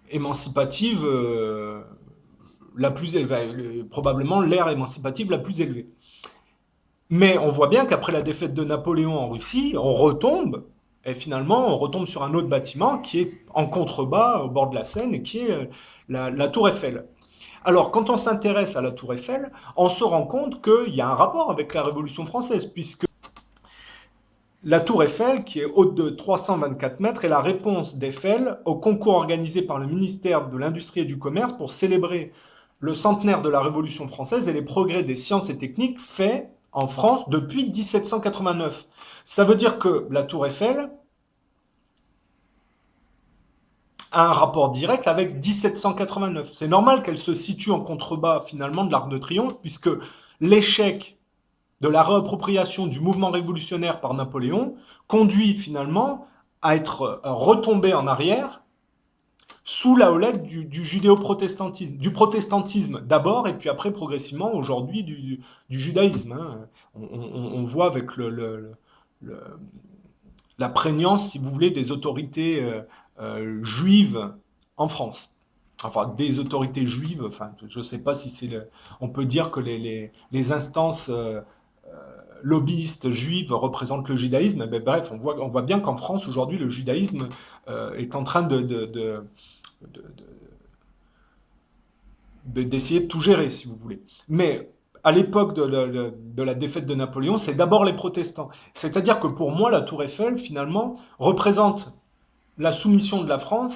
émancipative la plus élevée, probablement l'ère émancipative la plus élevée. Mais on voit bien qu'après la défaite de Napoléon en Russie, on retombe, et finalement on retombe sur un autre bâtiment qui est en contrebas au bord de la Seine et qui est la Tour Eiffel. Alors, quand on s'intéresse à la Tour Eiffel, on se rend compte qu'il y a un rapport avec la Révolution française, puisque la Tour Eiffel, qui est haute de 324 mètres, est la réponse d'Eiffel au concours organisé par le ministère de l'Industrie et du Commerce pour célébrer le centenaire de la Révolution française et les progrès des sciences et techniques faits en France depuis 1789. Ça veut dire que la Tour Eiffel a un rapport direct avec 1789. C'est normal qu'elle se situe en contrebas finalement de l'Arc de Triomphe, puisque l'échec de la réappropriation du mouvement révolutionnaire par Napoléon conduit finalement à être retombé en arrière sous la houlette du judéo-protestantisme, du protestantisme d'abord, et puis après progressivement aujourd'hui du judaïsme. Hein. On voit avec la prégnance, si vous voulez, des autorités juives en France. Enfin, des autorités juives, enfin, je ne sais pas si c'est on peut dire que les instances lobbyistes juifs représentent le judaïsme. Mais bref, on voit bien qu'en France, aujourd'hui, le judaïsme est en train de- d'essayer de tout gérer, si vous voulez. Mais à l'époque de la défaite de Napoléon, c'est d'abord les protestants. C'est-à-dire que pour moi, la Tour Eiffel, finalement, représente la soumission de la France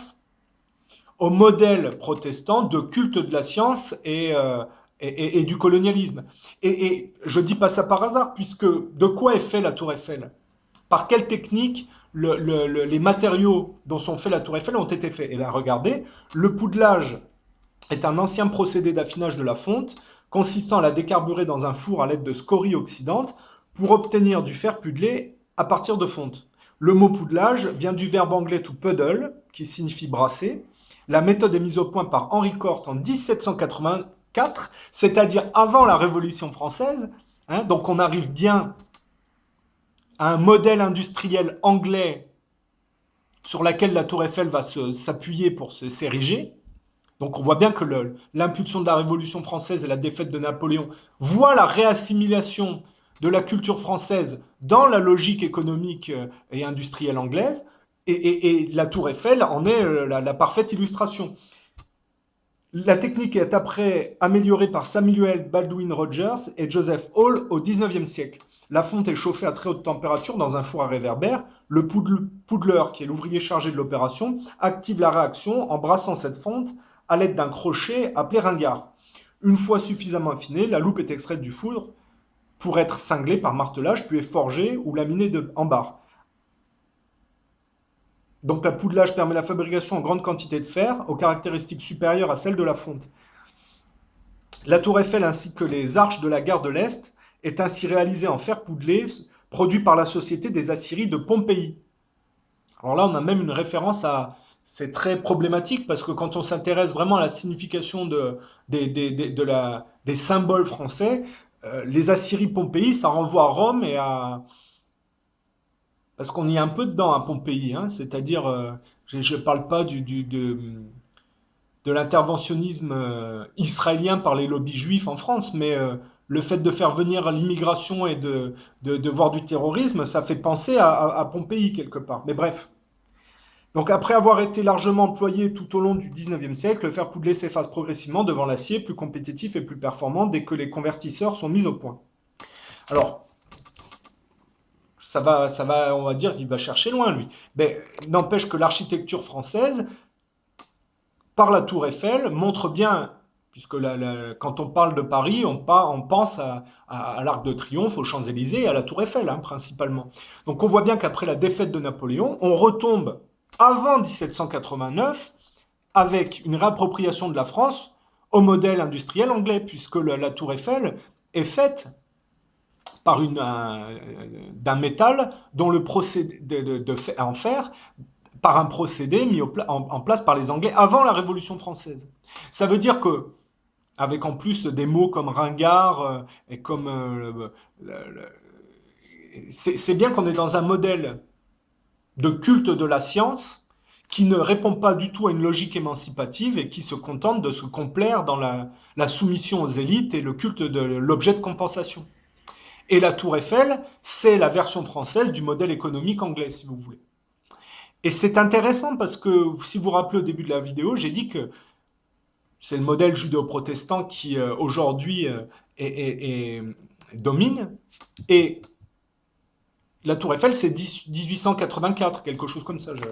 au modèle protestant de culte de la science et du colonialisme. Et je ne dis pas ça par hasard, puisque de quoi est fait la Tour Eiffel? Par quelle technique les matériaux dont sont faits la Tour Eiffel ont été faits? Et là, regardez, le poudelage est un ancien procédé d'affinage de la fonte consistant à la décarburer dans un four à l'aide de scories oxydantes pour obtenir du fer pudelé à partir de fonte. Le mot poudelage vient du verbe anglais to puddle, qui signifie brasser. La méthode est mise au point par Henri Corte en 1784, c'est-à-dire avant la Révolution française. Donc on arrive bien à un modèle industriel anglais sur lequel la Tour Eiffel va s'appuyer pour s'ériger. Donc on voit bien que l'impulsion de la Révolution française et la défaite de Napoléon voient la réassimilation de la culture française dans la logique économique et industrielle anglaise, et la Tour Eiffel en est la parfaite illustration. La technique est après améliorée par Samuel Baldwin Rogers et Joseph Hall au XIXe siècle. La fonte est chauffée à très haute température dans un four à réverbère. Le poudleur, qui est l'ouvrier chargé de l'opération, active la réaction en brassant cette fonte à l'aide d'un crochet appelé ringard. Une fois suffisamment affinée, la loupe est extraite du four pour être cinglée par martelage, puis est forgée ou laminée en barre. Donc, la poudelage permet la fabrication en grande quantité de fer, aux caractéristiques supérieures à celles de la fonte. La tour Eiffel ainsi que les arches de la gare de l'Est est ainsi réalisée en fer poudelé, produit par la société des aciéries de Pompéi. Alors là, on a même une référence à... C'est très problématique parce que quand on s'intéresse vraiment à la signification des symboles français, les aciéries Pompéi, ça renvoie à Rome et à, parce qu'on y est un peu dedans à Pompéi, hein, c'est-à-dire, je ne parle pas de l'interventionnisme israélien par les lobbies juifs en France, mais le fait de faire venir l'immigration et de voir du terrorisme, ça fait penser à Pompéi quelque part. Mais bref. Donc après avoir été largement employé tout au long du XIXe siècle, le fer poudlé s'efface progressivement devant l'acier, plus compétitif et plus performant dès que les convertisseurs sont mis au point. Alors, on va dire qu'il va chercher loin, lui. Mais n'empêche que l'architecture française, par la Tour Eiffel, montre bien, puisque quand on parle de Paris, on pense à l'Arc de Triomphe, aux Champs-Élysées et à la Tour Eiffel, hein, principalement. Donc on voit bien qu'après la défaite de Napoléon, on retombe avant 1789 avec une réappropriation de la France au modèle industriel anglais, puisque la Tour Eiffel est faite par d'un métal dont le procédé en fer par un procédé mis en place par les Anglais avant la Révolution française. Ça veut dire que, avec en plus des mots comme ringard et comme c'est bien qu'on est dans un modèle de culte de la science qui ne répond pas du tout à une logique émancipative et qui se contente de se complaire dans la soumission aux élites et le culte de l'objet de compensation. Et la Tour Eiffel, c'est la version française du modèle économique anglais, si vous voulez. Et c'est intéressant parce que, si vous vous rappelez au début de la vidéo, j'ai dit que c'est le modèle judéo-protestant qui, aujourd'hui, domine. Et la Tour Eiffel, c'est 1884, quelque chose comme ça. Je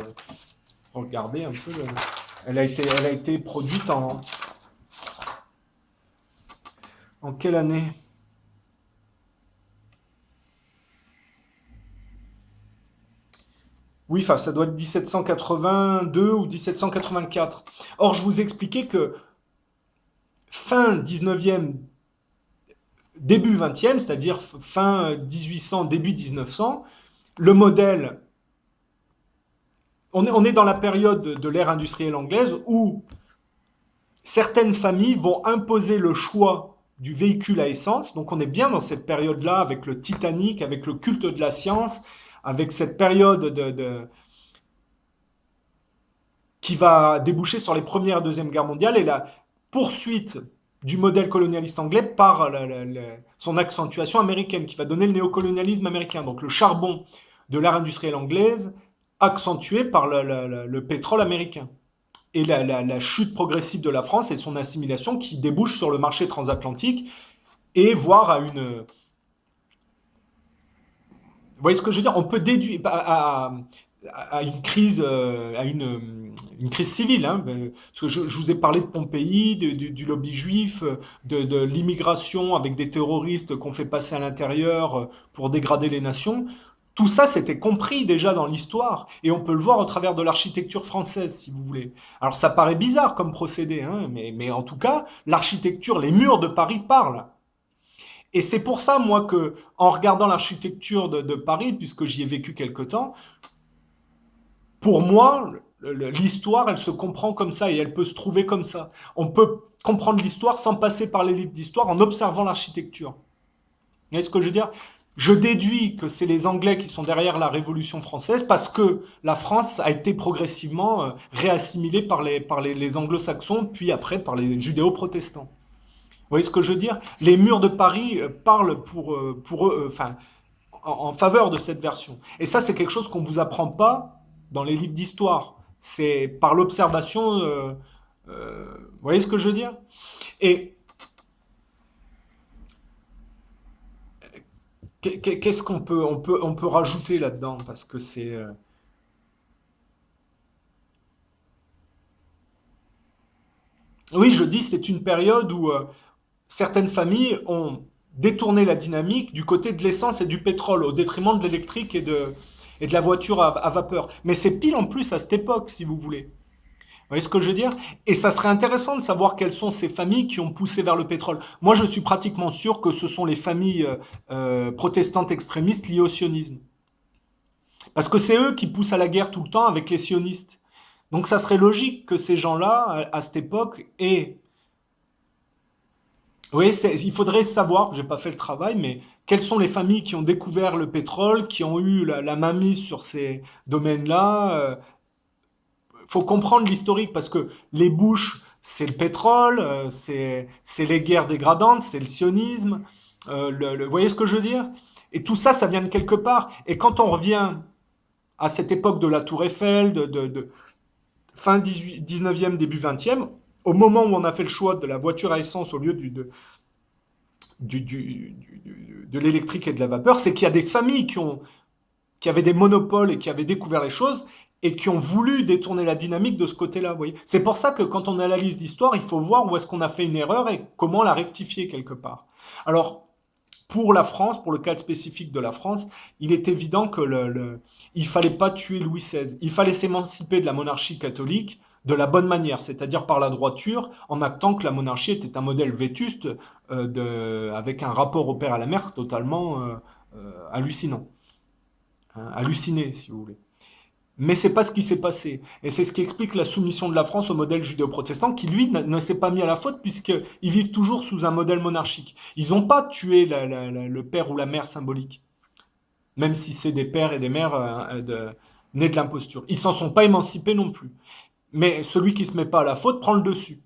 regardez un peu. Elle a été produite en quelle année? Oui, enfin, ça doit être 1782 ou 1784. Or, je vous expliquais que fin 19e, début 20e, c'est-à-dire fin 1800, début 1900, le modèle, on est dans la période de l'ère industrielle anglaise où certaines familles vont imposer le choix du véhicule à essence. Donc on est bien dans cette période-là avec le Titanic, avec le culte de la science, avec cette période qui va déboucher sur les Première et Deuxième Guerres mondiales et la poursuite du modèle colonialiste anglais par son accentuation américaine, qui va donner le néocolonialisme américain. Donc le charbon de l'ère industrielle anglaise accentué par le pétrole américain. Et la chute progressive de la France et son assimilation qui débouche sur le marché transatlantique et voire à une... Vous voyez ce que je veux dire? On peut déduire à une crise, une crise civile. Hein, parce que je vous ai parlé de Pompéi, du lobby juif, de l'immigration avec des terroristes qu'on fait passer à l'intérieur pour dégrader les nations. Tout ça, c'était compris déjà dans l'histoire, et on peut le voir au travers de l'architecture française, si vous voulez. Alors ça paraît bizarre comme procédé, hein, mais en tout cas, l'architecture, les murs de Paris parlent. Et c'est pour ça, moi, que en regardant l'architecture de Paris, puisque j'y ai vécu quelque temps, pour moi, l'histoire, elle se comprend comme ça et elle peut se trouver comme ça. On peut comprendre l'histoire sans passer par les livres d'histoire en observant l'architecture. Vous voyez ce que je veux dire? Je déduis que c'est les Anglais qui sont derrière la Révolution française parce que la France a été progressivement réassimilée par les Anglo-Saxons, puis après par les judéo-protestants. Vous voyez ce que je veux dire? Les murs de Paris parlent pour eux, enfin, en faveur de cette version. Et ça, c'est quelque chose qu'on ne vous apprend pas dans les livres d'histoire. C'est par l'observation. Vous voyez ce que je veux dire? Et qu'est-ce qu'on peut rajouter là-dedans? Parce que c'est. Oui, je dis, c'est une période où certaines familles ont détourné la dynamique du côté de l'essence et du pétrole, au détriment de l'électrique et de la voiture à vapeur. Mais c'est pile en plus à cette époque, si vous voulez. Vous voyez ce que je veux dire? Et ça serait intéressant de savoir quelles sont ces familles qui ont poussé vers le pétrole. Moi, je suis pratiquement sûr que ce sont les familles protestantes extrémistes liées au sionisme. Parce que c'est eux qui poussent à la guerre tout le temps avec les sionistes. Donc ça serait logique que ces gens-là, à cette époque, aient... Oui, il faudrait savoir, je n'ai pas fait le travail, mais quelles sont les familles qui ont découvert le pétrole, qui ont eu la mainmise sur ces domaines-là. Il faut comprendre l'historique parce que les Bush, c'est le pétrole, c'est les guerres dégradantes, c'est le sionisme. Vous voyez ce que je veux dire? Et tout ça, ça vient de quelque part. Et quand on revient à cette époque de la Tour Eiffel, de fin 19e, début 20e, au moment où on a fait le choix de la voiture à essence au lieu de l'électrique et de la vapeur, c'est qu'il y a des familles qui avaient des monopoles et qui avaient découvert les choses et qui ont voulu détourner la dynamique de ce côté-là. Vous voyez, c'est pour ça que quand on analyse l'histoire, il faut voir où est-ce qu'on a fait une erreur et comment la rectifier quelque part. Alors, pour la France, pour le cas spécifique de la France, il est évident que il fallait pas tuer Louis XVI. Il fallait s'émanciper de la monarchie catholique de la bonne manière, c'est-à-dire par la droiture, en actant que la monarchie était un modèle vétuste avec un rapport au père à la mère totalement hallucinant. Hein, halluciné, si vous voulez. Mais c'est pas ce qui s'est passé. Et c'est ce qui explique la soumission de la France au modèle judéo-protestant, qui lui ne s'est pas mis à la faute, puisqu'ils vivent toujours sous un modèle monarchique. Ils n'ont pas tué le père ou la mère symbolique, même si c'est des pères et des mères nés de l'imposture. Ils s'en sont pas émancipés non plus. Mais celui qui se met pas à la faute prend le dessus.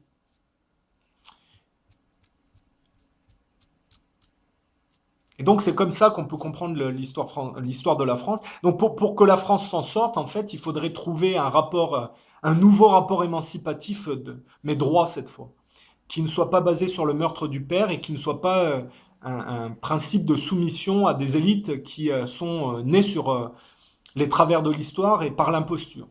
Et donc c'est comme ça qu'on peut comprendre l'histoire de la France. Donc pour que la France s'en sorte, en fait, il faudrait trouver un rapport, un nouveau rapport émancipatif, mais droit cette fois, qui ne soit pas basé sur le meurtre du père et qui ne soit pas un principe de soumission à des élites qui sont nées sur les travers de l'histoire et par l'imposture.